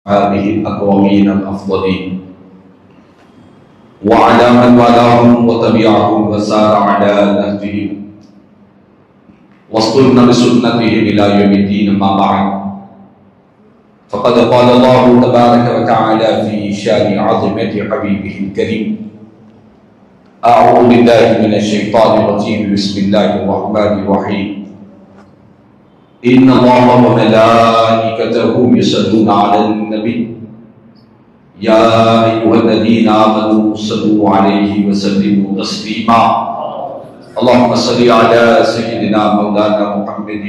هذه الأكوامين الأفضلين وعلى من والاهم وتبعهم وسار على نهجهم واستنى بسنتهم إلى يوم الدين. ما بعد، فقد قال الله تبارك وتعالى في شان عظمة حبيبه الكريم: أعوذ بالله من الشيطان الرجيم، بسم الله الرحمن الرحيم. إن الله وملائكته يصلون على النبي يا أيها الذين آمنوا صلوا عليه وسلموا تسليما. اللهم صل على سيدنا مولانا محمد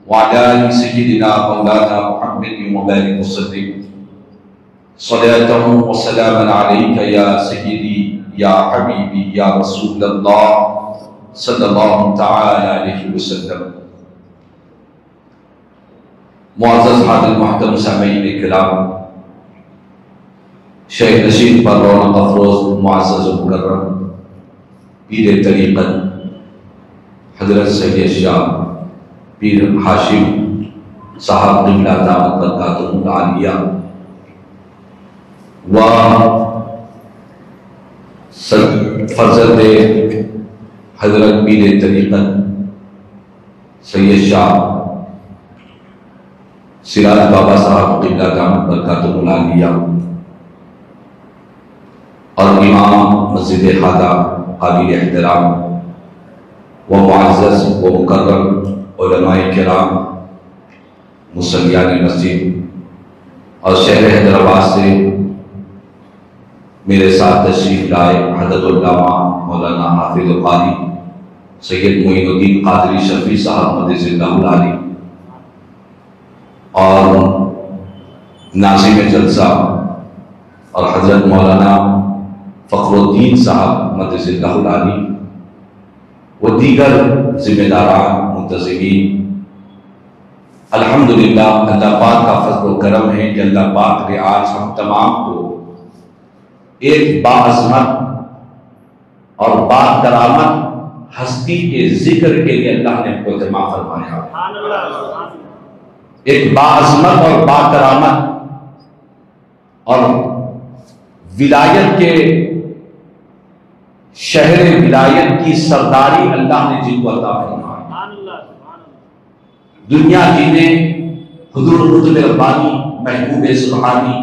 وعلى آل سيدنا مولانا محمد وبارك وسلم صلاة وسلاما عليك يا سيدي يا حبيبي يا رسول الله صلی اللہ تعالی علیہ وسلم. معزز حاضر محترم سامعین کرام، شیخ نشین پر رونق افروز معزز و مکرم پیر طریقت حضرت سید شاہ پیر ہاشم صاحب قبلہ دامت برکاتہ العالیہ و فرزند حضرت پیر طریقت سید شاہ سراج بابا صاحب قبلہ دامت برکاتہ العالیہ اور امام مسجد خادہ قابل احترام و معزز و مکرم علماء کرام، مصلیان مسجد اور شہر حیدرآباد سے میرے ساتھ تشریف لائے حضرت علامہ مولانا حافظ القاری سید معین الدین قادری شفیع صاحب مدثر اللہ العالی اور ناظم جلسہ اور حضرت مولانا فخر الدین صاحب مدثر اللہ العالی و دیگر ذمہ داران منتظمین. الحمدللہ اللہ پاک کا فضل و کرم ہے کہ اللہ پاک نے آج ہم تمام کو ایک باعظمت اور باکرامت ہستی کے ذکر کے لیے اللہ نے کو جمع فرمایا. ایک باعظمت اور باکرامت اور ولایت کے شہر ولایت کی سرداری اللہ نے جن کو عطا فرمائی. دنیا جینے حضور قطب ربانی محبوب سبحانی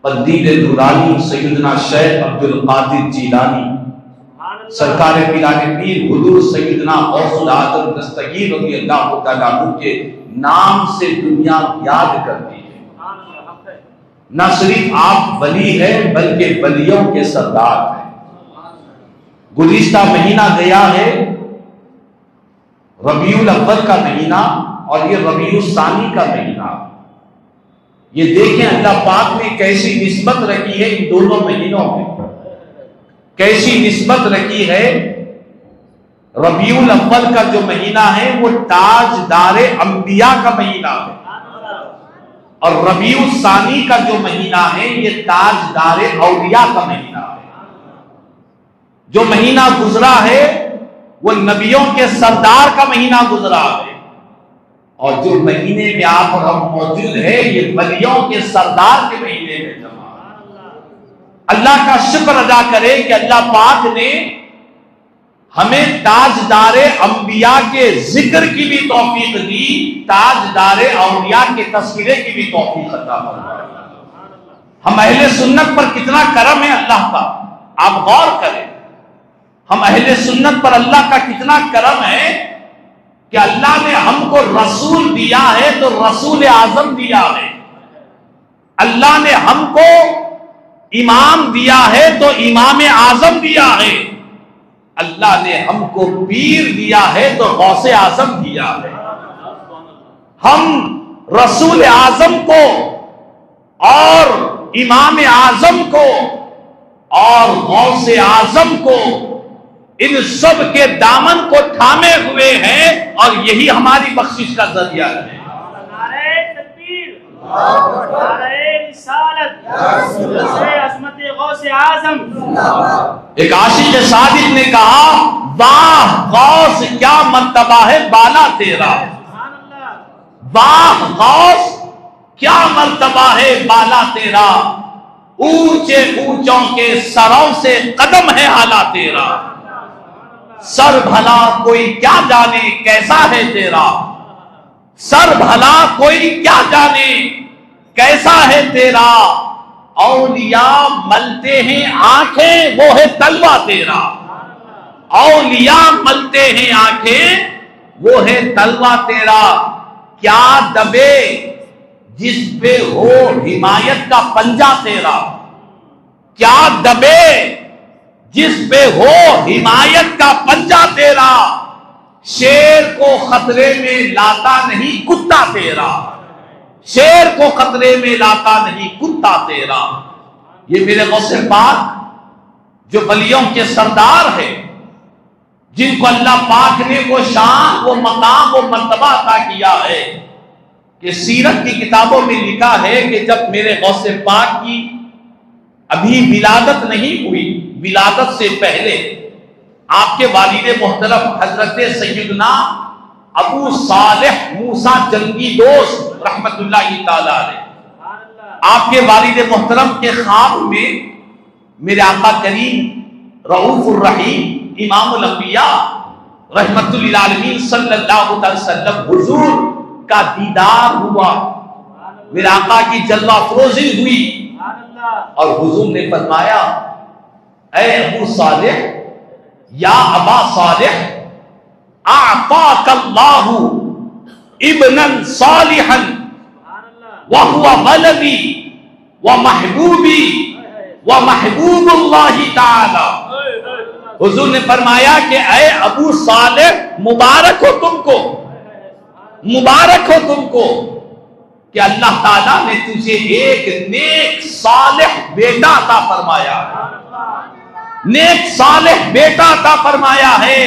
قدیر نورانی سیدنا شیخ عبد القادر جیلانی سرکار پیران پیر حضور سیدنا غوث العظم دستگیر رضی اللہ تعالیٰ عنہ کے نام سے دنیا یاد کرتی ہے. نہ صرف آپ ولی ہیں بلکہ ولیوں کے سردار ہیں. گزشتہ مہینہ گیا ہے ربیع الاول کا مہینہ اور یہ ربیع الثانی کا مہینہ. یہ دیکھیں اللہ پاک نے کیسی نسبت رکھی ہے ان دونوں مہینوں میں، کیسی نسبت رکھی ہے. ربیع الاول کا جو مہینہ ہے وہ تاجدار انبیاء کا مہینہ ہے اور ربیع الثانی کا جو مہینہ ہے یہ تاجدار اولیاء کا مہینہ ہے. جو مہینہ گزرا ہے وہ نبیوں کے سردار کا مہینہ گزرا ہے اور جو مہینے میں آپ اور ہم موجود ہیں یہ ولیوں کے سردار کے مہینے میں جمع. اللہ کا شکر ادا کرے کہ اللہ پاک نے ہمیں تاجدار انبیاء کے ذکر کی بھی توفیق دی، تاجدار اولیاء کے تذکرے کی بھی توفیق عطا فرمائی. ہم اہل سنت پر کتنا کرم ہے اللہ کا، آپ غور کریں. ہم اہل سنت پر اللہ کا کتنا کرم ہے کہ اللہ نے ہم کو رسول دیا ہے تو رسول اعظم دیا ہے. اللہ نے ہم کو امام دیا ہے تو امام اعظم دیا ہے. اللہ نے ہم کو پیر دیا ہے تو غوث اعظم دیا ہے. ہم رسول اعظم کو اور امام اعظم کو اور غوث اعظم کو ان سب کے دامن کو تھامے ہوئے ہیں اور یہی ہماری بخشش کا ذریعہ ہے. نعرہ تکبیر، نعرہ رسالت، عظمت غوث اعظم. ایک عاشق صادق نے کہا واہ غوث کیا مرتبہ ہے بالا تیرا. واہ غوث کیا مرتبہ ہے بالا تیرا، اونچے اونچوں کے سروں سے قدم ہے اعلیٰ تیرا، سر بھلا کوئی کیا جانے کیسا ہے تیرا، سر بھلا کوئی کیا جانے کیسا ہے تیرا، اولیاء ملتے ہیں آنکھیں وہ ہے تلوہ تیرا، اولیاء ملتے ہیں آنکھیں وہ ہے تلوہ تیرا، کیا دبے جس پہ ہو حمایت کا پنجہ تیرا، کیا دبے جس پہ ہو حمایت کا پنجہ تیرا، شیر کو خطرے میں لاتا نہیں کتا تیرا، شیر کو خطرے میں لاتا نہیں کتا تیرا۔ یہ میرے غوث پاک جو ولیوں کے سردار ہے، جن کو اللہ پاک نے وہ شان، وہ مقام، وہ مرتبہ عطا کیا ہے کہ سیرت کی کتابوں میں لکھا ہے کہ جب میرے غوث پاک کی ابھی ولادت نہیں ہوئی، ولادت سے پہلے آپ کے والد محترم حضرت سیدنا ابو صالح موسیٰ جنگی دوست رحمت اللہ تعالی علیہ، آپ کے والد محترم کے خواب میں میرے آقا کریم رؤوف الرحیم امام الانبیاء رحمت للعالمین صلی اللہ علیہ وسلم حضور کا دیدار ہوا، میرے آقا کی جلوہ افروزی ہوئی، اور حضور نے فرمایا اے ابو صالح، یا ابا صالح، اعطاک اللہ ابنا صالحا وهو ولدی ومحبوبی ومحبوب اللہ تعالی۔ حضور نے فرمایا کہ اے ابو صالح، مبارک ہو تم کو، مبارک ہو تم کو کہ اللہ تعالیٰ نے تجھے ایک نیک صالح بیٹا عطا فرمایا ہے، نیک صالح بیٹا عطا فرمایا ہے۔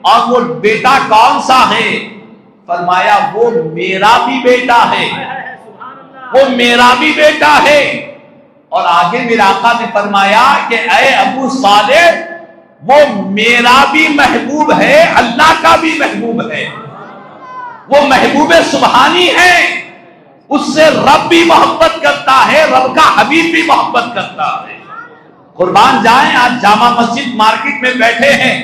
اور وہ بیٹا کون سا ہے؟ فرمایا وہ میرا بھی بیٹا ہے، وہ میرا بھی بیٹا ہے۔ اور آگے میرے آقا نے فرمایا کہ اے ابو صالح، وہ میرا بھی محبوب ہے، اللہ کا بھی محبوب ہے، وہ محبوب سبحانی ہے، اس سے رب بھی محبت کرتا ہے، رب کا حبیب بھی محبت کرتا ہے۔ قربان جائیں، آج جامع مسجد مارکیٹ میں بیٹھے ہیں،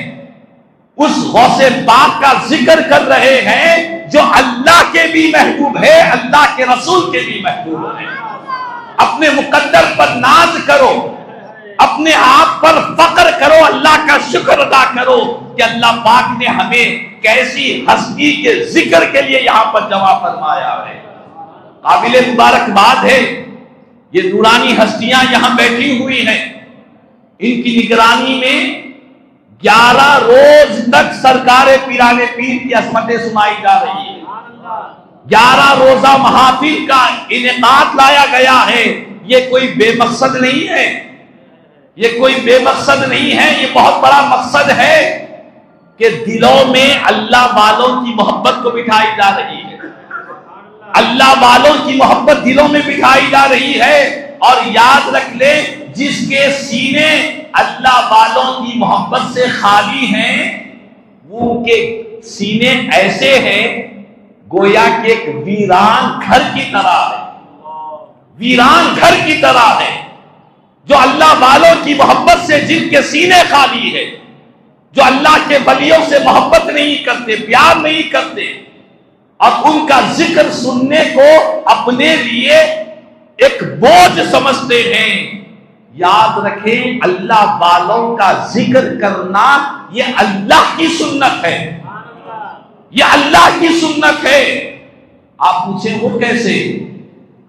اس غوث پاک کا ذکر کر رہے ہیں جو اللہ کے بھی محبوب ہے، اللہ کے رسول کے بھی محبوب ہے۔ اپنے مقدر پر ناز کرو، اپنے آپ پر فخر کرو، اللہ کا شکر ادا کرو کہ اللہ پاک نے ہمیں کیسی ہستی کے ذکر کے لیے یہاں پر جمع فرمایا ہے۔ قابل مبارکباد ہے، یہ نورانی ہستیاں یہاں بیٹھی ہوئی ہیں، ان کی نگرانی میں 11 روز تک سرکار پیران پیر کی عظمتیں سنائی جا رہی ہے، 11 روزہ محافل کا انعقاد لایا گیا ہے۔ یہ کوئی بے مقصد نہیں ہے، یہ کوئی بے مقصد نہیں ہے، یہ بہت بڑا مقصد ہے کہ دلوں میں اللہ والوں کی محبت کو بٹھائی جا رہی ہے، اللہ والوں کی محبت دلوں میں بٹھائی جا رہی ہے۔ اور یاد رکھ لے، جس کے سینے اللہ والوں کی محبت سے خالی ہیں، وہ کے سینے ایسے ہیں گویا کہ ایک ویران گھر کی طرح ہے، ویران گھر کی طرح ہے۔ جو اللہ والوں کی محبت سے جن کے سینے خالی ہے، جو اللہ کے ولیوں سے محبت نہیں کرتے، پیار نہیں کرتے، اور ان کا ذکر سننے کو اپنے لیے ایک بوجھ سمجھتے ہیں، یاد رکھیں اللہ والوں کا ذکر کرنا یہ اللہ کی سنت ہے، یہ اللہ کی سنت ہے۔ آپ پوچھیں وہ کیسے؟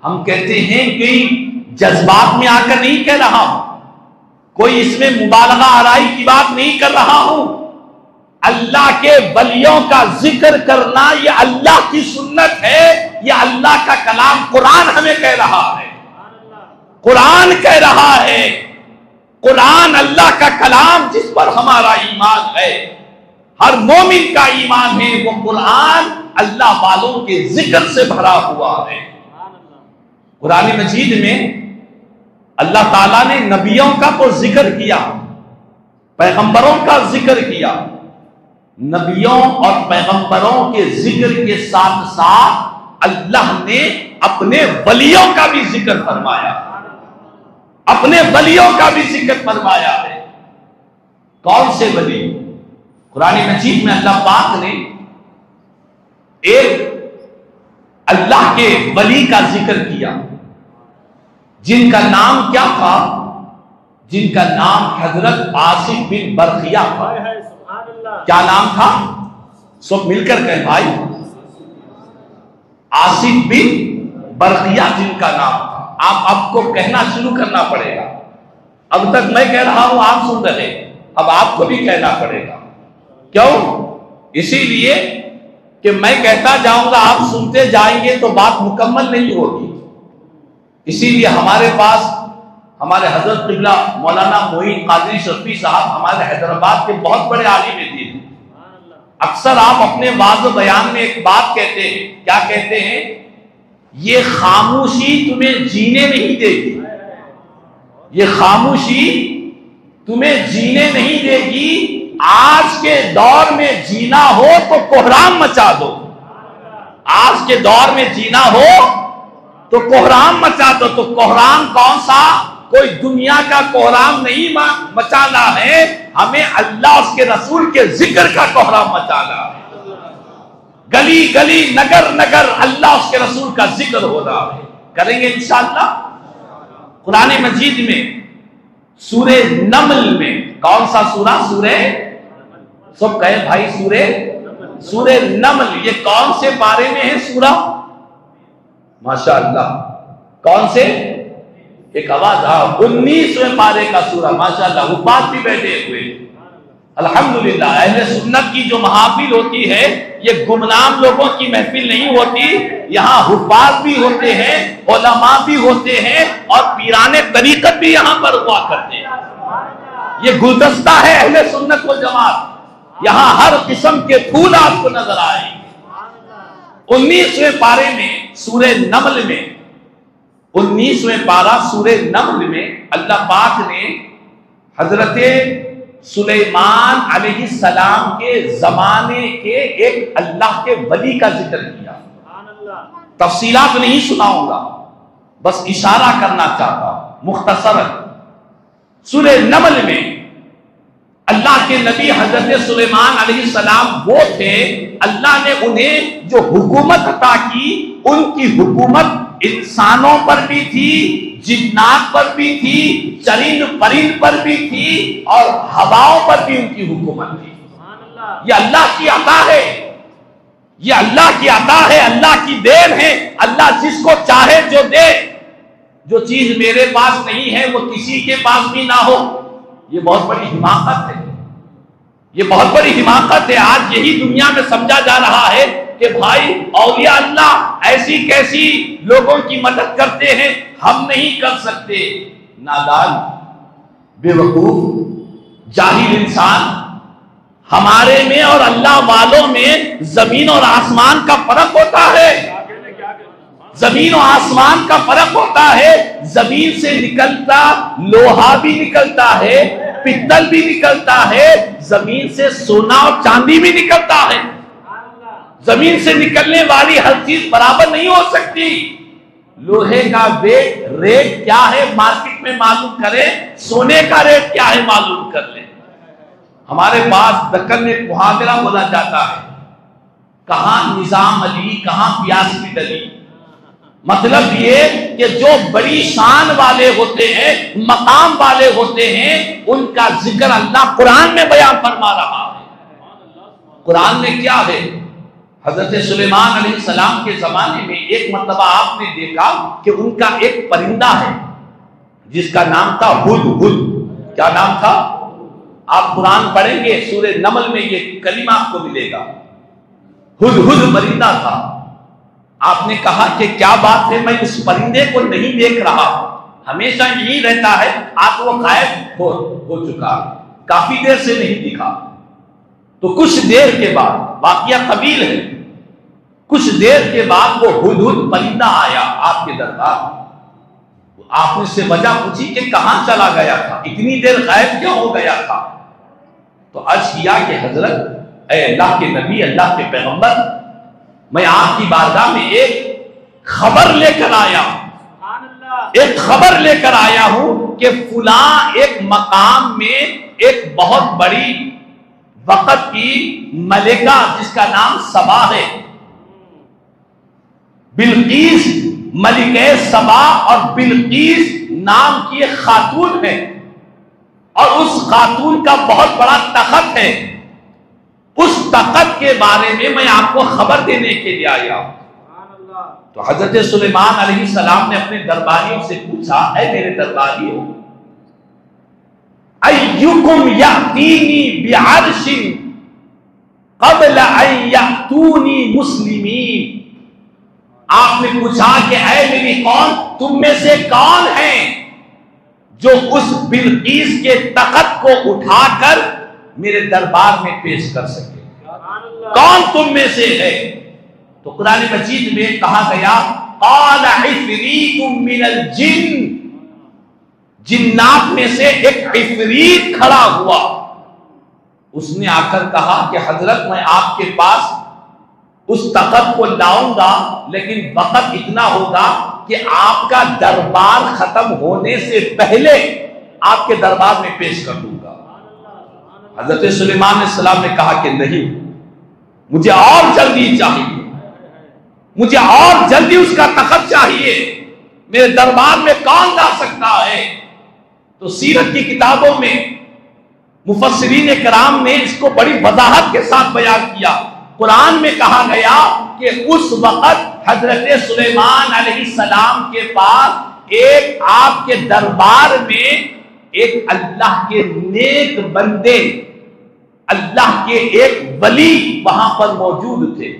ہم کہتے ہیں کہ جذبات میں آ کر نہیں کہہ رہا ہوں، کوئی اس میں مبالغہ آرائی کی بات نہیں کر رہا ہوں، اللہ کے ولیوں کا ذکر کرنا یہ اللہ کی سنت ہے، یہ اللہ کا کلام قرآن ہمیں کہہ رہا ہے، قرآن کہہ رہا ہے، قرآن اللہ کا کلام جس پر ہمارا ایمان ہے، ہر مومن کا ایمان ہے، وہ قرآن اللہ والوں کے ذکر سے بھرا ہوا ہے۔ قرآن مجید میں اللہ تعالیٰ نے نبیوں کا تو ذکر کیا، پیغمبروں کا ذکر کیا، نبیوں اور پیغمبروں کے ذکر کے ساتھ ساتھ اللہ نے اپنے ولیوں کا بھی ذکر فرمایا، اپنے ولیوں کا بھی ذکر فرمایا ہے۔ کون سے ولی؟ قرآن مجید میں اللہ پاک نے ایک اللہ کے ولی کا ذکر کیا جن کا نام کیا تھا؟ جن کا نام حضرت آصف بن برقیہ تھا۔ کیا نام تھا؟ سب مل کر کہیں بھائی، آصف بن برقیہ جن کا نام تھا۔ آپ کو کہنا شروع کرنا پڑے گا۔ اب تک میں کہہ رہا ہوں، آپ سن رہے، اب آپ کو بھی کہنا پڑے گا۔ کیوں؟ اسی لیے کہ میں کہتا جاؤں گا، آپ سنتے جائیں گے تو بات مکمل نہیں ہوگی۔ اسی لیے ہمارے پاس ہمارے حضرت قبلہ مولانا معین قادری شرفی صاحب ہمارے حیدرآباد کے بہت بڑے عالم دین، اکثر آپ اپنے واضح بیان میں ایک بات کہتے ہیں، کیا کہتے ہیں؟ یہ خاموشی تمہیں جینے نہیں دے گی، یہ خاموشی تمہیں جینے نہیں دے گی۔ آج کے دور میں جینا ہو تو کوہرام مچا دو، آج کے دور میں جینا ہو تو کوہرام مچا دو۔ تو کوہرام کون سا؟ کوئی دنیا کا کوہرام نہیں مچانا ہے، ہمیں اللہ اس کے رسول کے ذکر کا کوہرام مچانا ہے۔ گلی گلی نگر نگر اللہ اس کے رسول کا ذکر ہو رہا ہے، کریں گے انشاءاللہ۔ قرآن مجید میں سورہ نمل میں، کون سا سورہ؟ سورہ، سب کہے بھائی، سورہ نمل۔ یہ کون سے پارے میں ہے سورہ؟ ماشاءاللہ، کون سے؟ ایک آواز، 19ویں پارے کا سورہ۔ ماشاءاللہ، حفاظ بھی بیٹھے ہوئے، الحمدللہ۔ اہل سنت کی جو محافل ہوتی ہے، یہ گمنام لوگوں کی محفل نہیں ہوتی، یہاں حفاظ بھی ہوتے ہیں، علماء بھی ہوتے ہیں، اور پیران طریقت بھی یہاں پر ہوا کرتے ہیں۔ یہ گلدستہ ہے اہل سنت والجماعت، یہاں ہر قسم کے پھول آپ کو نظر آئیں گے۔ 19ویں پارے میں سورہ نمل میں، 19ویں پارہ سورہ نمل میں اللہ پاک نے حضرت سلیمان علیہ السلام کے زمانے کے ایک اللہ کے ولی کا ذکر کیا۔ تفصیلات نہیں سناؤں گا، بس اشارہ کرنا چاہتا ہوں مختصراً۔ سورہ نمل میں اللہ کے نبی حضرت سلیمان علیہ السلام وہ تھے، اللہ نے انہیں جو حکومت عطا کی، ان کی حکومت انسانوں پر بھی تھی، جنات پر بھی تھی، چرند پرند پر بھی تھی، اور ہواؤں پر بھی ان کی حکومت تھی۔ یہ اللہ کی عطا ہے، یہ اللہ کی عطا ہے، اللہ کی دین ہے۔ اللہ جس کو چاہے جو دے۔ جو چیز میرے پاس نہیں ہے وہ کسی کے پاس بھی نہ ہو، یہ بہت بڑی حماقت ہے، یہ بہت بڑی حماقت ہے۔ آج یہی دنیا میں سمجھا جا رہا ہے کہ بھائی اولیاء اللہ ایسی کیسی لوگوں کی مدد کرتے ہیں، ہم نہیں کر سکتے۔ نادان، بے وقوف، جاہل انسان، ہمارے میں اور اللہ والوں میں زمین اور آسمان کا فرق ہوتا ہے، زمین و آسمان کا فرق ہوتا ہے۔ زمین سے نکلتا لوہا بھی نکلتا ہے، پتل بھی نکلتا ہے، زمین سے سونا اور چاندی بھی نکلتا ہے۔ زمین سے نکلنے والی ہر چیز برابر نہیں ہو سکتی۔ لوہے کا ریٹ کیا ہے مارکیٹ میں معلوم کریں، سونے کا ریٹ کیا ہے معلوم کر لیں۔ ہمارے پاس دکن میں محاورہ بولا جاتا ہے، کہاں نظام علی کہاں پیاس علی۔ مطلب یہ کہ جو بڑی شان والے ہوتے ہیں، مقام والے ہوتے ہیں، ان کا ذکر اللہ قرآن میں بیان فرما رہا ہے۔ قرآن میں کیا ہے؟ حضرت سلیمان علیہ السلام کے زمانے میں ایک مرتبہ آپ نے دیکھا کہ ان کا ایک پرندہ ہے جس کا نام تھا ہد ہد۔ کیا نام تھا؟ آپ قرآن پڑھیں گے سورہ نمل میں یہ کلمہ آپ کو ملے گا، ہد ہد پرندہ تھا۔ آپ نے کہا کہ کیا بات ہے، میں اس پرندے کو نہیں دیکھ رہا، ہمیشہ یہی رہتا ہے، آپ وہ غائب ہو چکا، کافی دیر سے نہیں دکھا۔ تو کچھ دیر کے بعد، واقعہ طویل ہے، کچھ دیر کے بعد وہ ہدہد پرندہ آیا آپ کے دربار۔ آپ نے اس سے وجہ پوچھی کہ کہاں چلا گیا تھا، اتنی دیر غائب کیوں ہو گیا تھا؟ تو عرض کیا کہ حضرت، اے اللہ کے نبی، اللہ کے پیغمبر، میں آپ کی بارگاہ میں ایک خبر لے کر آیا ہوں، ایک خبر لے کر آیا ہوں کہ فلاں ایک مقام میں ایک بہت بڑی وقت کی ملکہ جس کا نام سبا ہے، بلقیس ملکہ سبا، اور بلقیس نام کی ایک خاتون ہے، اور اس خاتون کا بہت بڑا تخت ہے، اس تخت کے بارے میں میں آپ کو خبر دینے کے لیے آیا ہوں۔ تو حضرت سلیمان علیہ السلام نے اپنے درباریوں سے پوچھا، اے میرے درباریوں، ایکم یاتینی بعرش قبل ان یاتونی مسلمین، آپ نے پوچھا کہ اے میری قوم، تم میں سے کون ہیں جو اس بلقیس کے تخت کو اٹھا کر میرے دربار میں پیش کر سکے؟ کون تم میں سے ہے؟ تو قرآن مجید میں کہا گیا قال عفریت من الجن، جنات میں سے ایک عفریت کھڑا ہوا، اس نے آ کر کہا کہ حضرت میں آپ کے پاس اس تخت کو لاؤں گا، لیکن وقت اتنا ہوگا کہ آپ کا دربار ختم ہونے سے پہلے آپ کے دربار میں پیش کر دوں گا۔ حضرت سلیمان علیہ السلام نے کہا کہ نہیں، مجھے اور جلدی چاہیے، مجھے اور جلدی اس کا تخت چاہیے، میرے دربار میں کون لا سکتا ہے؟ تو سیرت کی کتابوں میں مفسرین کرام نے اس کو بڑی وضاحت کے ساتھ بیان کیا۔ قرآن میں کہا گیا کہ اس وقت حضرت سلیمان علیہ السلام کے پاس ایک آپ کے دربار میں ایک اللہ کے نیک بندے، اللہ کے ایک ولی وہاں پر موجود تھے،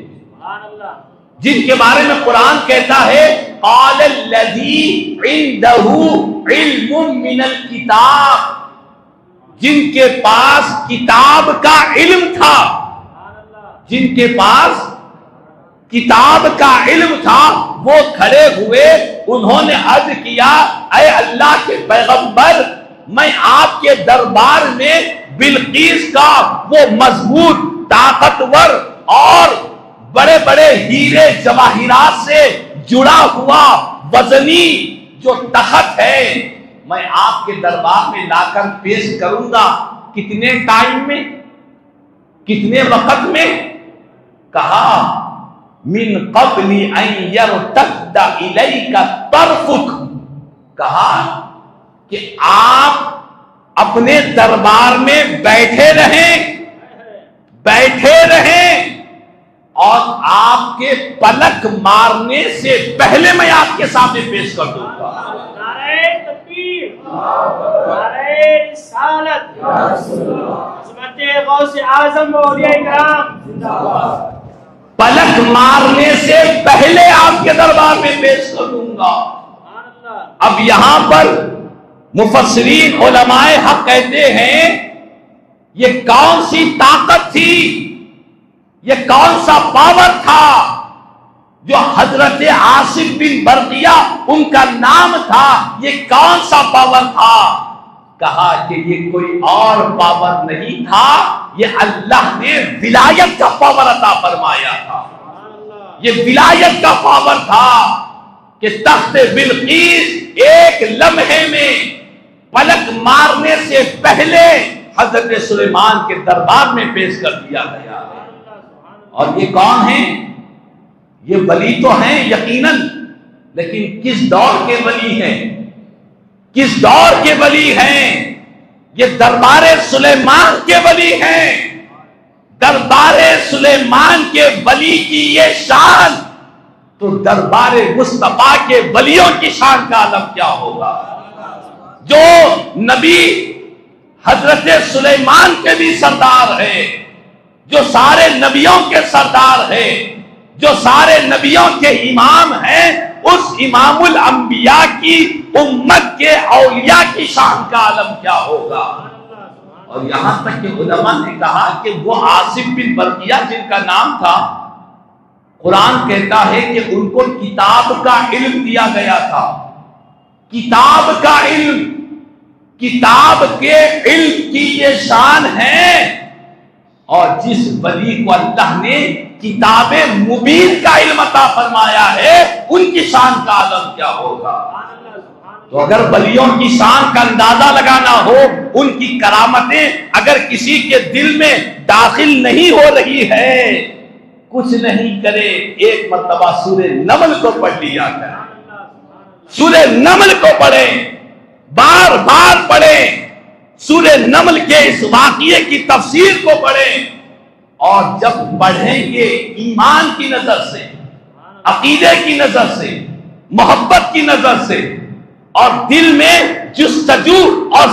جن کے بارے میں قرآن کہتا ہے قال الذی عنده علم من الکتاب، جن کے پاس کتاب کا علم تھا، جن کے پاس کتاب کا علم تھا، وہ کھڑے ہوئے، انہوں نے عرض کیا اے اللہ کے پیغمبر، میں آپ کے دربار میں بلقیس کا وہ مضبوط، طاقتور اور بڑے بڑے ہیرے جواہرات سے جڑا ہوا وزنی جو تخت ہے، میں آپ کے دربار میں لا کر پیش کروں گا۔ کتنے ٹائم میں، کتنے وقت میں؟ کہا من قبل ان یرتد الیک طرفک، کہا کہ آپ اپنے دربار میں بیٹھے رہیں اور آپ کے پلک مارنے سے پہلے میں آپ کے سامنے پیش کر دوں گا۔ نعرہ تکبیر، نعرہ رسالت، عظمت غوث اعظم و اولیاء کرام، پلک مارنے سے پہلے آپ کے دربار میں پیش کر دوں گا۔ اب یہاں پر مفسرین علماء حق کہتے ہیں یہ کون سی طاقت تھی، یہ کون سا پاور تھا جو حضرت عاصم بن برقیہ ان کا نام تھا، یہ کون سا پاور تھا؟ کہا کہ یہ کوئی اور پاور نہیں تھا، یہ اللہ نے ولایت کا پاور عطا فرمایا تھا، یہ ولایت کا پاور تھا کہ تخت بلقیس ایک لمحے میں پلک مارنے سے پہلے حضرت سلیمان کے دربار میں پیش کر دیا گیا۔ اور یہ کون ہیں؟ یہ ولی تو ہیں یقیناً، لیکن کس دور کے ولی ہیں؟ کس دور کے ولی ہیں؟ یہ دربار سلیمان کے ولی ہیں۔ دربار سلیمان کے ولی کی یہ شان، تو دربار مصطفیٰ کے ولیوں کی شان کا عالم کیا ہوگا؟ جو نبی حضرت سلیمان کے بھی سردار ہے، جو سارے نبیوں کے سردار ہے، جو سارے نبیوں کے امام ہیں، اس امام الانبیاء کی امت کے اولیاء کی شان کا عالم کیا ہوگا؟ اور یہاں تک کہ علماء نے کہا کہ وہ عاصم بن برقیہ جن کا نام تھا، قرآن کہتا ہے کہ ان کو کتاب کا علم دیا گیا تھا، کتاب کا علم، کتاب کے علم کی یہ شان ہے اور جس ولی کو اللہ نے کتاب مبین کا علم عطا فرمایا ہے ان کی شان کا عالم کیا ہوگا۔ تو اگر ولیوں کی شان کا اندازہ لگانا ہو، ان کی کرامتیں اگر کسی کے دل میں داخل نہیں ہو رہی ہے، کچھ نہیں کرے، ایک مرتبہ سورہ نمل کو پڑھ لیا کریں، سورہ نمل کو پڑھیں، بار بار پڑھیں، سورہ نمل کے اس واقعے کی تفسیر کو پڑھیں، اور جب پڑھیں گے ایمان کی نظر سے، عقیدے کی نظر سے، محبت کی نظر سے، اور دل میں جستجو اور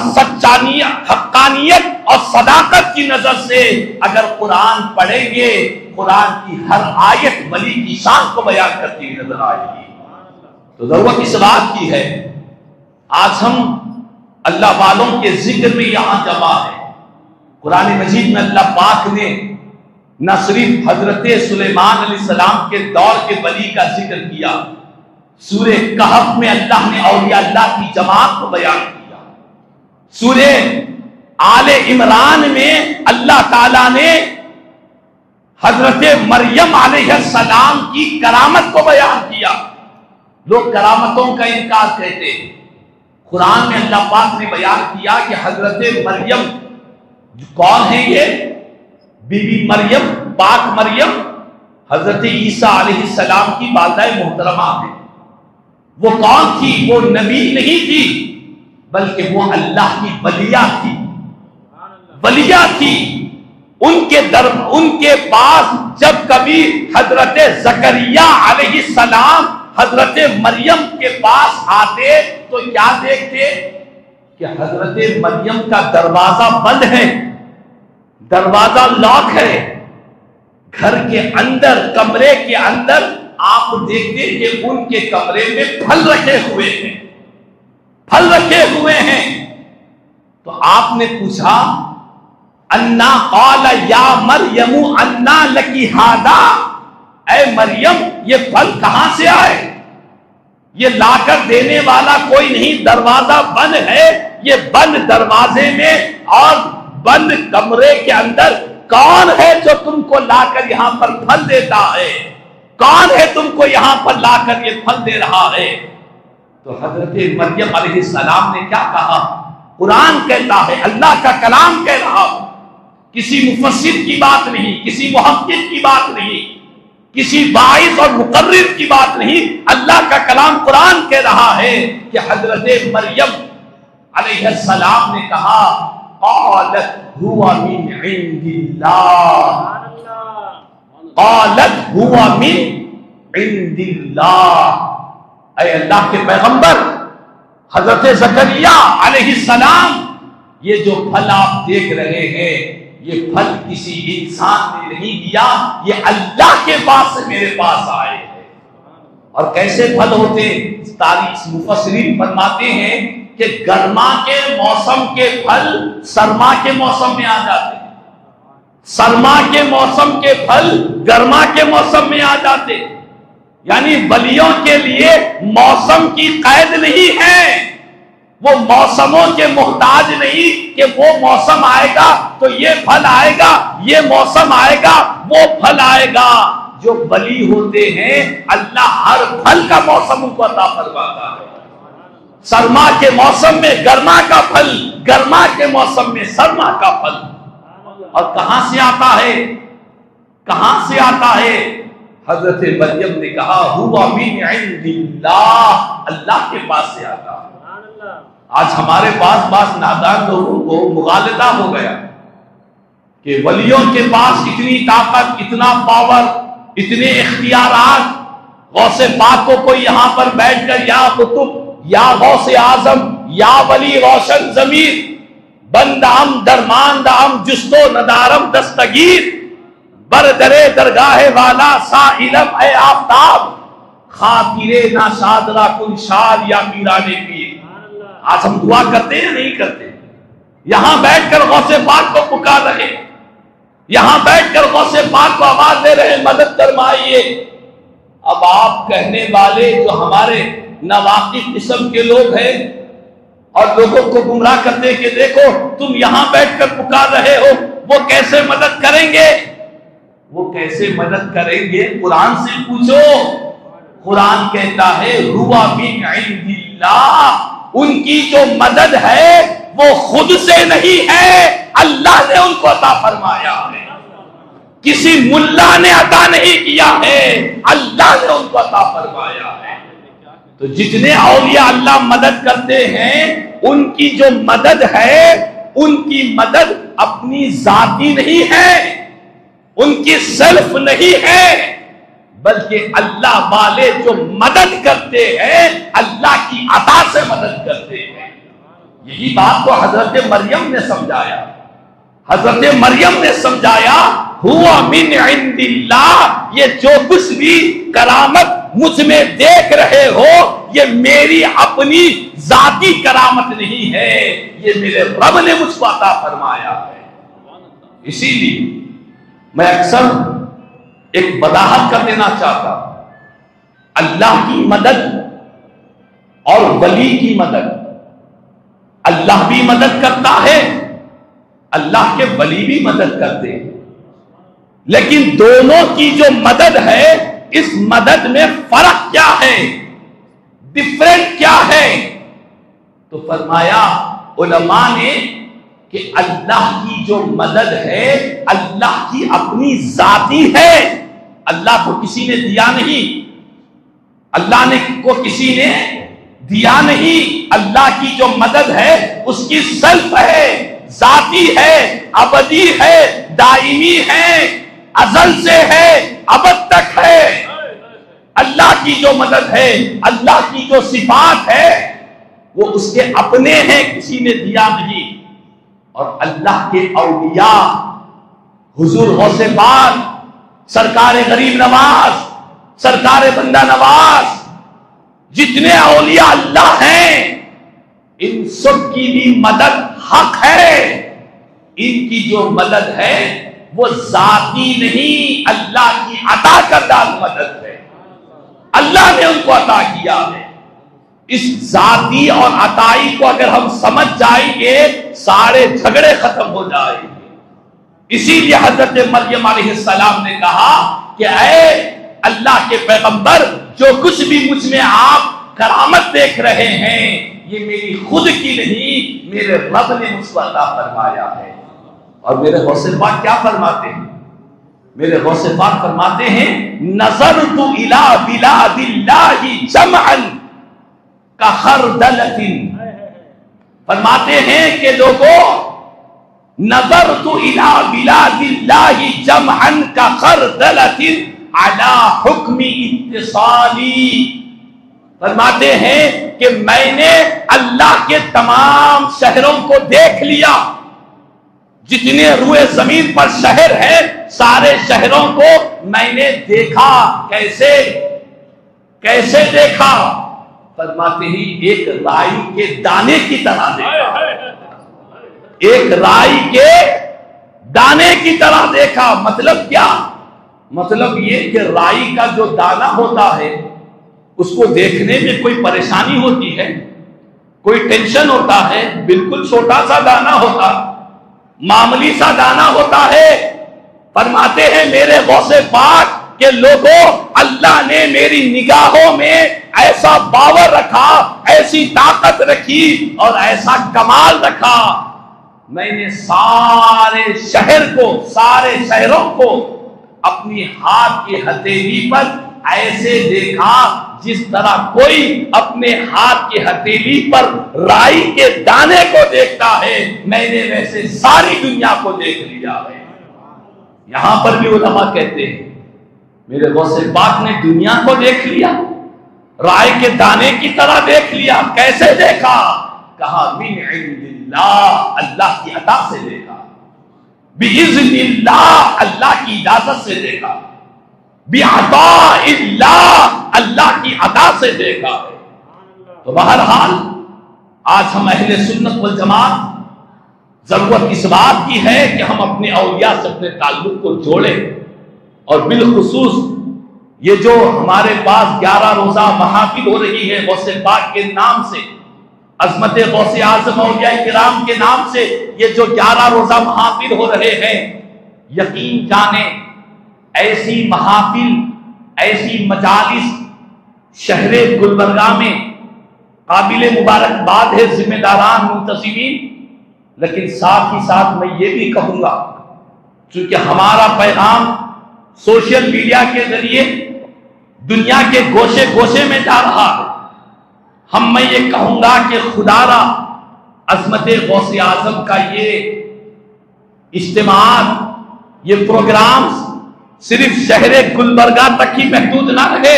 حقانیت اور صداقت کی نظر سے اگر قرآن پڑھیں گے، قرآن کی ہر آیت ولی کی شان کو بیان کرتی ہوئی نظر آئے گی۔ تو ضرورت اس بات کی ہے، آج ہم اللہ والوں کے ذکر میں یہاں جمع ہے۔ قرآن مجید میں اللہ پاک نے نہ صرف حضرت سلیمان علیہ السلام کے دور کے ولی کا ذکر کیا، سورہ کہف میں اللہ نے اولیاء اللہ کی جماعت کو بیان کیا، سورہ آل عمران میں اللہ تعالیٰ نے حضرت مریم علیہ السلام کی کرامت کو بیان کیا۔ لوگ کرامتوں کا انکار کہتے ہیں، قرآن میں اللہ پاک نے بیان کیا کہ حضرت مریم کون ہے؟ یہ بی بی مریم، پاک مریم حضرت عیسیٰ علیہ السلام کی والدہ محترمہ ہے۔ وہ کون تھی؟ وہ نبی نہیں تھی، بلکہ وہ اللہ کی ولیہ تھی، ولیہ تھی۔ ان کے پاس جب کبھی حضرت زکریا علیہ السلام حضرت مریم کے پاس آتے تو کیا دیکھتے کہ حضرت مریم کا دروازہ بند ہے، دروازہ لاک ہے، گھر کے اندر، کمرے کے اندر آپ دیکھتے کہ ان کے کمرے میں پھل رکھے ہوئے ہیں، پھل رکھے ہوئے ہیں۔ تو آپ نے پوچھا انا قال یا مریم انا لکی ھذا، اے مریم یہ پھل کہاں سے آئے؟ یہ لا کر دینے والا کوئی نہیں، دروازہ بند ہے۔ یہ بند دروازے میں اور بند کمرے کے اندر کون ہے جو تم کو لا کر یہاں پر پھل دیتا ہے؟ کون ہے تم کو یہاں پر لا کر یہ پھل دے رہا ہے؟ تو حضرت مریم علیہ السلام نے کیا کہا؟ قرآن کہتا ہے، اللہ کا کلام کہہ رہا ہوں، کسی مفسر کی بات نہیں، کسی محقق کی بات نہیں، کسی باعث اور مقرر کی بات نہیں، اللہ کا کلام قرآن کہہ رہا ہے کہ حضرت مریم علیہ السلام نے کہا قالت هو من عند اللہ، قالت هو من عند اللہ۔ اے اللہ کے پیغمبر حضرت زکریا علیہ السلام، یہ جو پھل آپ دیکھ رہے ہیں یہ پھل کسی انسان نے نہیں دیا، یہ اللہ کے پاس سے میرے پاس آئے ہیں۔ اور کیسے پھل ہوتے؟ تاریخ مفسرین فرماتے ہیں کہ گرما کے موسم کے پھل سرما کے موسم میں آ جاتے، سرما کے موسم کے پھل گرما کے موسم میں آ جاتے۔ یعنی ولیوں کے لیے موسم کی قید نہیں ہے، وہ موسموں کے محتاج نہیں کہ وہ موسم آئے گا تو یہ پھل آئے گا، یہ موسم آئے گا وہ پھل آئے گا۔ جو ولی ہوتے ہیں اللہ ہر پھل کا موسم ان کو عطا فرماتا ہے۔ سرما کے موسم میں گرما کا پھل، گرما کے موسم میں سرما کا پھل۔ اور کہاں سے آتا ہے؟ کہاں سے آتا ہے؟ حضرت مریم نے کہا ہوا من عند اللہ، اللہ کے پاس سے آتا ہے۔ آج ہمارے پاس بعض نادان لوگوں کو مغالطہ ہو گیا کہ ولیوں کے پاس اتنی طاقت، اتنا پاور، اتنے اختیارات، غوث پاک کو کوئی یہاں پر بیٹھ کر یا قطب یا غوث اعظم یا ولی روشن ضمیر بندام درماندام جستو ندارم دستگیر بردرے درگاہ والا سائلم اے آفتاب خاطرے ناشاد را کن شاد یا میرانے پیر۔ آج ہم دعا کرتے ہیں نہیں کرتے؟ یہاں بیٹھ کر غوث پاک کو پکار رہے، یہاں بیٹھ کر غوث پاک کو آواز دے رہے مدد فرمائیے۔ اب آپ کہنے والے جو ہمارے نواقف قسم کے لوگ ہیں، اور لوگوں کو گمراہ کرتے کہ دیکھو تم یہاں بیٹھ کر پکار رہے ہو، وہ کیسے مدد کریں گے؟ وہ کیسے مدد کریں گے؟ قرآن سے پوچھو۔ قرآن کہتا ہے ہوا من عند اللہ، ان کی جو مدد ہے وہ خود سے نہیں ہے، اللہ نے ان کو عطا فرمایا ہے، کسی ملا نے عطا نہیں کیا ہے، اللہ نے ان کو عطا فرمایا ہے۔ تو جتنے اولیاء اللہ مدد کرتے ہیں ان کی جو مدد ہے، ان کی مدد اپنی ذاتی نہیں ہے، ان کی سیلف نہیں ہے، بلکہ اللہ والے جو مدد کرتے ہیں اللہ کی عطا سے مدد کرتے ہیں۔ یہی بات تو حضرت مریم نے سمجھایا۔ حضرت مریم نے سمجھایا ہوا من عند اللہ، یہ جو کچھ بھی کرامت مجھ میں دیکھ رہے ہو یہ میری اپنی ذاتی کرامت نہیں ہے، یہ میرے رب نے مجھ کو عطا فرمایا ہے۔ اسی لیے میں اکثر ایک وضاحت کر دینا چاہتا ہوں، اللہ کی مدد اور ولی کی مدد، اللہ بھی مدد کرتا ہے، اللہ کے ولی بھی مدد کرتے ہیں، لیکن دونوں کی جو مدد ہے اس مدد میں فرق کیا ہے، ڈفرنٹ کیا ہے؟ تو فرمایا علماء نے کہ اللہ کی جو مدد ہے اللہ کی اپنی ذاتی ہے، اللہ کو کسی نے دیا نہیں، اللہ نے کو کسی نے دیا نہیں، اللہ کی جو مدد ہے اس کی سیلف ہے، ذاتی ہے، ابدی ہے، دائمی ہے، ازل سے ہے، ابد تک ہے۔ اللہ کی جو مدد ہے، اللہ کی جو صفات ہے وہ اس کے اپنے ہیں، کسی نے دیا نہیں۔ اور اللہ کے اولیاء حضور غوث پاک، سرکار غریب نواز، سرکار بندہ نواز، جتنے اولیاء اللہ ہیں ان سب کی بھی مدد حق ہے، ان کی جو مدد ہے وہ ذاتی نہیں، اللہ کی عطا کردہ مدد ہے، اللہ نے ان کو عطا کیا ہے۔ اس ذاتی اور عطائی کو اگر ہم سمجھ جائیں گے سارے جھگڑے ختم ہو جائیں گے۔ اسی لیے حضرت مریم علیہ السلام نے کہا کہ اے اللہ کے پیغمبر، جو کچھ بھی مجھ میں آپ کرامت دیکھ رہے ہیں یہ میری خود کی نہیں، میرے رب نے مجھ کو عطا فرمایا ہے۔ اور میرے غوث پاک کیا فرماتے ہیں؟ میرے غوث پاک فرماتے ہیں نظرت الی بلاد اللہ جمعا کخردلۃ، فرماتے ہیں کہ لوگوں نظرت الی بلاد اللہ جمعا کخردلۃ علی حکم اتصالی، فرماتے ہیں کہ میں نے اللہ کے تمام شہروں کو دیکھ لیا، جتنے روئے زمین پر شہر ہیں سارے شہروں کو میں نے دیکھا۔ کیسے کیسے دیکھا؟ فرماتے ہی ایک رائی کے دانے کی طرح دیکھا، ایک رائی کے دانے کی طرح دیکھا۔ مطلب کیا؟ مطلب یہ کہ رائی کا جو دانہ ہوتا ہے اس کو دیکھنے میں کوئی پریشانی ہوتی ہے، کوئی ٹینشن ہوتا ہے؟ بالکل چھوٹا سا دانہ ہوتا، معمولی سا دانہ ہوتا ہے۔ فرماتے ہیں میرے غوث پاک کہ لوگوں اللہ نے میری نگاہوں میں ایسا باور رکھا، ایسی طاقت رکھی اور ایسا کمال رکھا، میں نے سارے شہر کو، سارے شہروں کو اپنی ہاتھ کی ہتھیلی پر ایسے دیکھا جس طرح کوئی اپنے ہاتھ کی ہتھیلی پر رائی کے دانے کو دیکھتا ہے، میں نے ویسے ساری دنیا کو دیکھ لیا ہے۔ یہاں پر بھی علماء کہتے ہیں میرے غوث پاک نے دنیا کو دیکھ لیا، رائی کے دانے کی طرح دیکھ لیا۔ کیسے دیکھا؟ کہا من عند اللہ، اللہ کی عطا سے دیکھا، بِإِذْنِ اللہ، اللہ کی اجازت سے دیکھا، بِعَطَاءِ اللہ، اللہ کی عطا سے دیکھا۔ تو بہرحال آج ہم اہل سنت والجماعت ضرورت اس بات کی ہے کہ ہم اپنے اولیاء سے اپنے تعلق کو جوڑیں، اور بالخصوص یہ جو ہمارے پاس 11 روزہ محافل ہو رہی ہے غوث پاک کے نام سے، عظمت غوث اعظم اولیاء کرام کے نام سے یہ جو 11 روزہ محافل ہو رہے ہیں، یقین جانیں ایسی محافل، ایسی مجالس شہر گلبرگہ میں قابل مبارکباد ہے ذمہ داران منتظمین، لیکن ساتھ ہی ساتھ میں یہ بھی کہوں گا چونکہ ہمارا پیغام سوشل میڈیا کے ذریعے دنیا کے گوشے گوشے میں جا رہا ہے، میں یہ کہوں گا کہ خدا را عظمت غوث اعظم کا یہ اجتماعات، یہ پروگرامز صرف شہر گلبرگہ تک ہی محدود نہ رہے،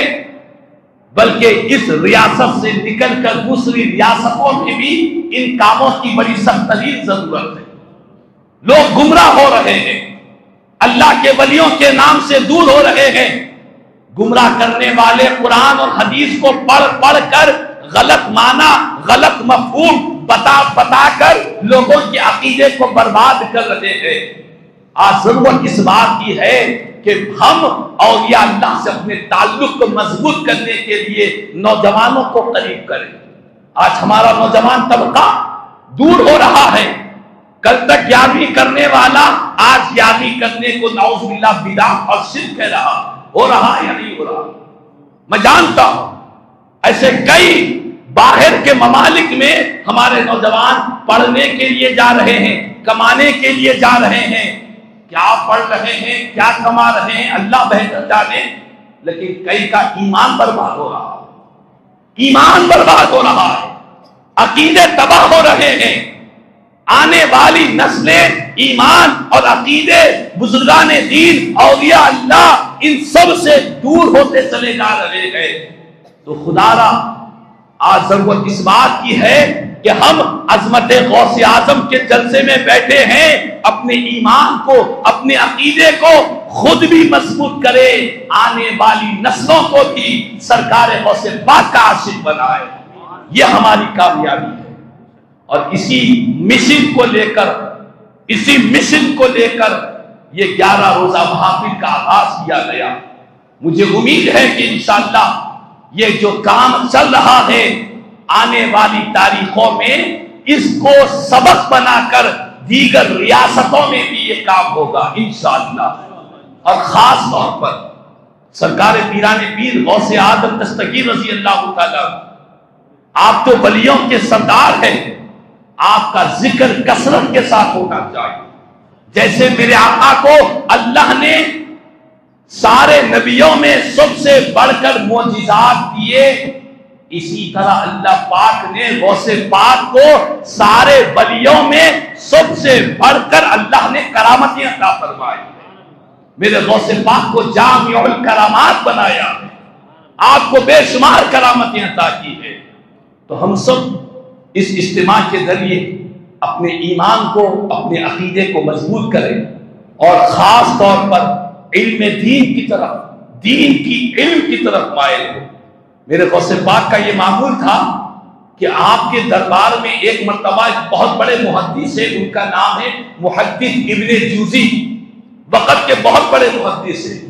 بلکہ اس ریاست سے نکل کر دوسری ریاستوں میں بھی ان کاموں کی بڑی سخت ترین ضرورت ہے۔ لوگ گمراہ ہو رہے ہیں، اللہ کے ولیوں کے نام سے دور ہو رہے ہیں، گمراہ کرنے والے قرآن اور حدیث کو پڑھ پڑھ کر غلط معنی، غلط مفہوم بتا کر لوگوں کے عقیدے کو برباد کر رہے ہیں۔ آج ضرورت اس بات کی ہے کہ ہم اولیاء اللہ سے اپنے تعلق کو مضبوط کرنے کے لیے نوجوانوں کو قریب کریں۔ آج ہمارا نوجوان طبقہ دور ہو رہا ہے، کل تک 11ویں کرنے والا آج 11ویں کرنے کو نعوذ باللہ بدعت اور شرک کہہ رہا، ہو رہا یا نہیں ہو رہا؟ میں جانتا ہوں ایسے کئی باہر کے ممالک میں ہمارے نوجوان پڑھنے کے لیے جا رہے ہیں، کمانے کے لیے جا رہے ہیں، کیا پڑھ رہے ہیں، کیا کما رہے ہیں اللہ بہتر جانے، لیکن کئی کا ایمان برباد ہو رہا ہے، ایمان برباد ہو رہا ہے، عقیدے تباہ ہو رہے ہیں۔ آنے والی نسلیں ایمان اور عقیدے، بزرگان دین، اولیاء اللہ، ان سب سے دور ہوتے چلے جا رہے ہیں۔ تو خدا را آج ضرورت اس بات کی ہے کہ ہم عظمت غوث اعظم کے جلسے میں بیٹھے ہیں، اپنے ایمان کو، اپنے عقیدے کو خود بھی مضبوط کرے، آنے والی نسلوں کو بھی سرکار غوث پاک کا عاشق بنائے۔ یہ ہماری کامیابی ہے، اور اسی مشن کو لے کر یہ 11 روزہ محافل کا آغاز کیا گیا۔ مجھے امید ہے کہ انشاءاللہ یہ جو کام چل رہا ہے آنے والی تاریخوں میں اس کو سبق بنا کر دیگر ریاستوں میں بھی یہ کام ہوگا انشاءاللہ۔ اور خاص طور پر سرکار پیران پیر غوث اعظم دستگیر رضی اللہ تعالیٰ، آپ تو ولیوں کے سردار ہیں، آپ کا ذکر کثرت کے ساتھ ہونا چاہیے۔ جیسے میرے آقا کو اللہ نے سارے نبیوں میں سب سے بڑھ کر معجزات دیے، اسی طرح اللہ پاک نے غوث پاک کو سارے ولیوں میں سب سے بڑھ کر اللہ نے کرامتیں عطا فرمائی۔ میرے غوث پاک کو جامع الکرامات بنایا، آپ کو بے شمار کرامتیں عطا کی ہے۔ تو ہم سب اس اجتماع کے ذریعے اپنے ایمان کو، اپنے عقیدے کو مضبوط کریں، اور خاص طور پر علم دین کی طرف، دین کی علم کی طرف مائل ہو۔ میرے غوث پاک کا یہ معمول تھا کہ آپ کے دربار میں ایک مرتبہ ایک بہت بڑے محدث ہے، ان کا نام ہے محدث ابن جوزی، وقت کے بہت بڑے محدث ہیں،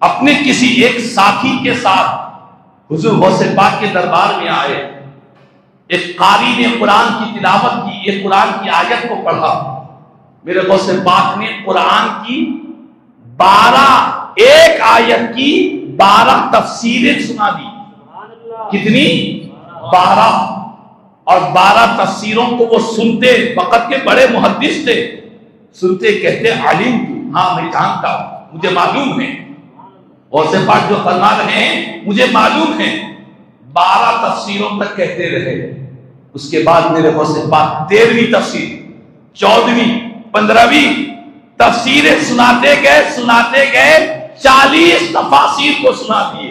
اپنے کسی ایک ساتھی کے ساتھ حضور غوث پاک کے دربار میں آئے۔ ایک قاری نے قرآن کی تلاوت کی، ایک قرآن کی آیت کو پڑھا۔ میرے غوث پاک نے قرآن کی ایک آیت کی 12 تفسیریں سنا دی۔ کتنی؟ 12، اور 12 تفسیروں کو وہ سنتے، وقت کے بڑے محدث تھے، سنتے کہتے علیم، ہاں میں جانتا ہوں، مجھے معلوم ہے، غوث پاک جو فرما رہے ہیں مجھے معلوم ہے۔ 12 تفسیروں تک کہتے رہے۔ اس کے بعد میرے غوث پاک 13ویں تفسیر، 14ویں، 15ویں تفسیریں سناتے گئے 40 تفاسیر کو سنا دیے۔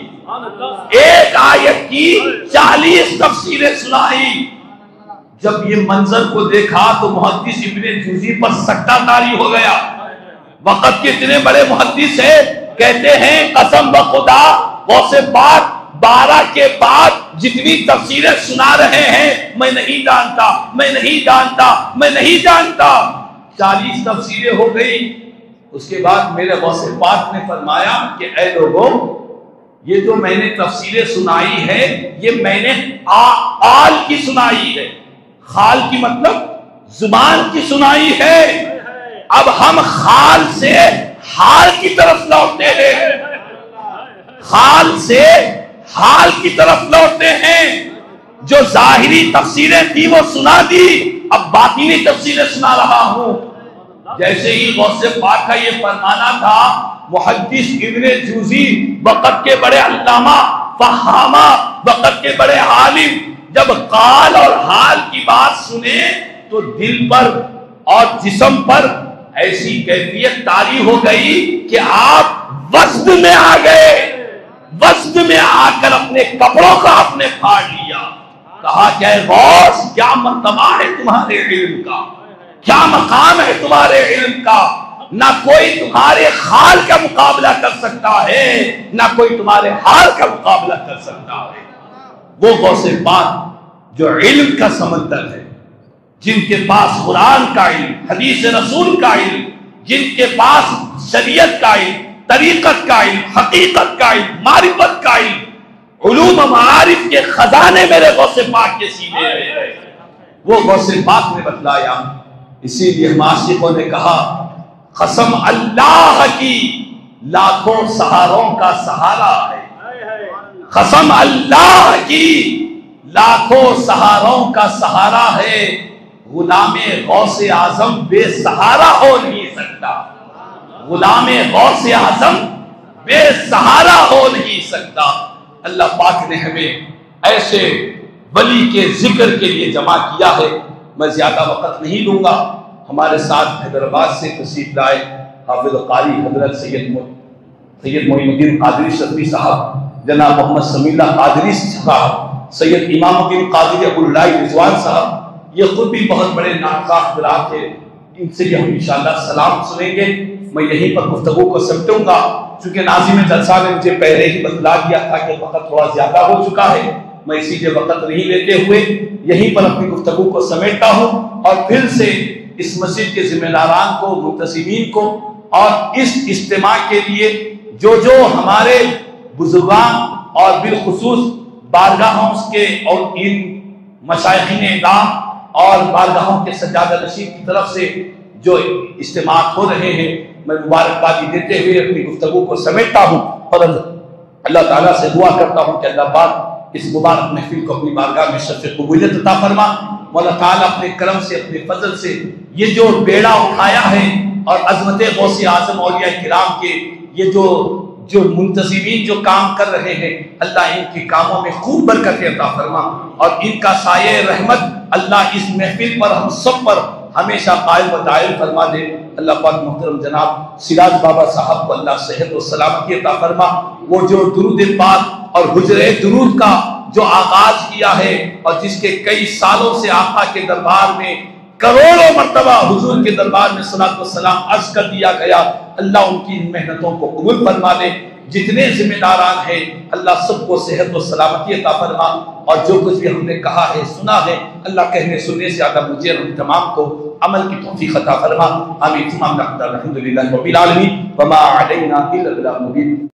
ایک آیت کی 40 تفسیریں سنائی۔ جب یہ منظر کو دیکھا تو محدث ابن جوزی پر سکتہ طاری ہو گیا۔ وقت کے اتنے بڑے محدث ہیں، کہتے ہیں قسم بخدا غوث پاک 12 کے بعد جتنی تفسیریں سنا رہے ہیں میں نہیں جانتا۔ 40 تفسیریں ہو گئی۔ اس کے بعد میرے غوث پاک نے فرمایا کہ اے لوگوں، یہ جو میں نے تفسیریں سنائی ہے یہ میں نے آل کی سنائی ہے، خال کی مطلب زبان کی سنائی ہے۔ اب ہم خال سے حال کی طرف لوٹتے ہیں، خال سے حال کی طرف لوٹتے ہیں۔ جو ظاہری تفسیریں تھی وہ سنا دی، اب باطنی تفسیریں سنا رہا ہوں۔ جیسے ہی غوث پاک کا یہ فرمانا تھا، محدث ابن جوزی وقت کے بڑے علامہ فہامہ، وقت کے بڑے عالم جب قال اور حال کی بات سنے تو دل پر اور جسم پر ایسی کیفیت طاری ہو گئی کہ آپ وزن میں آ گئے، وزن میں آ کر اپنے کپڑوں کا آپ نے پھاڑ لیا۔ کہا کہ اے غوث، کیا مرتبہ ہے تمہارے علم کا، کیا مقام ہے تمہارے علم کا، نہ کوئی تمہارے حال کا مقابلہ کر سکتا ہے، نہ کوئی تمہارے حال کا مقابلہ کر سکتا ہے۔ وہ غوث پاک جو علم کا سمندر ہے، جن کے پاس قرآن کا علم، حدیث رسول کا علم، جن کے پاس شریعت کا علم، طریقت کا علم، حقیقت کا علم، معرفت کا علم، علوم و معارف کے خزانے میرے غوث پاک کے سینے میں ہے، وہ غوث پاک نے بتلایا۔ اسی لیے ہم عاشقوں نے کہا، قسم اللہ کی لاکھوں سہاروں کا سہارا ہے، قسم اللہ کی لاکھوں سہاروں کا سہارا ہے، غلام غوث اعظم بے سہارا ہو نہیں سکتا، غلام غوث اعظم بے سہارا ہو نہیں سکتا۔ اللہ پاک نے ہمیں ایسے ولی کے ذکر کے لیے جمع کیا ہے۔ میں زیادہ وقت نہیں لوں گا، ہمارے ساتھ حیدرآباد سے تشریف لائے حافظ قاری حضرت سید معین الدین قادری شفیع صاحب، جناب محمد سمیع اللہ قادری صاحب، سید امام الدین قادری ابو اللہ رضوان صاحب، یہ خود بھی بہت بڑے ناقص حضرات ہیں، ان سے بھی ہم انشاءاللہ سلام سنیں گے۔ میں یہیں پر گفتگو کو سمٹوں گا، چونکہ ناظم جلسہ نے مجھے پہلے ہی بتلا دیا تھا کہ وقت تھوڑا زیادہ ہو چکا ہے، میں اسی لیے وقت نہیں لیتے ہوئے یہیں پر اپنی گفتگو کو سمیٹتا ہوں، اور پھر سے اس مسجد کے ذمہ داران کو، منتسبین کو، اور اس اجتماع کے لیے جو ہمارے بزرگان اور بالخصوص بارگاہوں کے اور ان مشائخین اعلام اور بارگاہوں کے سجادہ نشین کی طرف سے جو اجتماعات ہو رہے ہیں، میں مبارکبادی دیتے ہوئے اپنی گفتگو کو سمیٹتا ہوں، اور اللہ تعالیٰ سے دعا کرتا ہوں کہ اللہ پاک اس مبارک محفل کو اپنی بارگاہ میں شرف قبولیت عطا فرما۔ مولا تعالیٰ اپنے کرم سے، اپنے فضل سے یہ جو بیڑا اٹھایا ہے، اور عظمت غوث اعظم اولیاء کرام کے یہ جو منتظمین جو کام کر رہے ہیں، اللہ ان کے کاموں میں خوب برکت عطا فرما، اور ان کا سایہ رحمت اللہ اس محفل پر ہم سب پر ہمیشہ قائم و دائم فرما دے۔ اللہ پاک محترم جناب سراج بابا صاحب کو اللہ صحت و سلامتی عطا فرما۔ وہ جو درود پاک اور حجر درود کا جو آغاز کیا ہے، اور جس کے کئی سالوں سے آقا کے دربار میں کروڑوں مرتبہ حضور کے دربار میں صلاۃ و سلام عرض کر دیا گیا، اللہ ان کی محنتوں کو قبول فرما لے۔ جتنے ذمہ داران ہیں اللہ سب کو صحت و سلامتی عطا فرما، اور جو کچھ بھی ہم نے کہا ہے، سنا ہے، اللہ کہنے سننے سے زیادہ مجھے اور ہم تمام کو عمل کی توفیق عطا فرما۔ آمین۔ الحمدللہ رب العالمین، وما علینا الا البلاغ المبین۔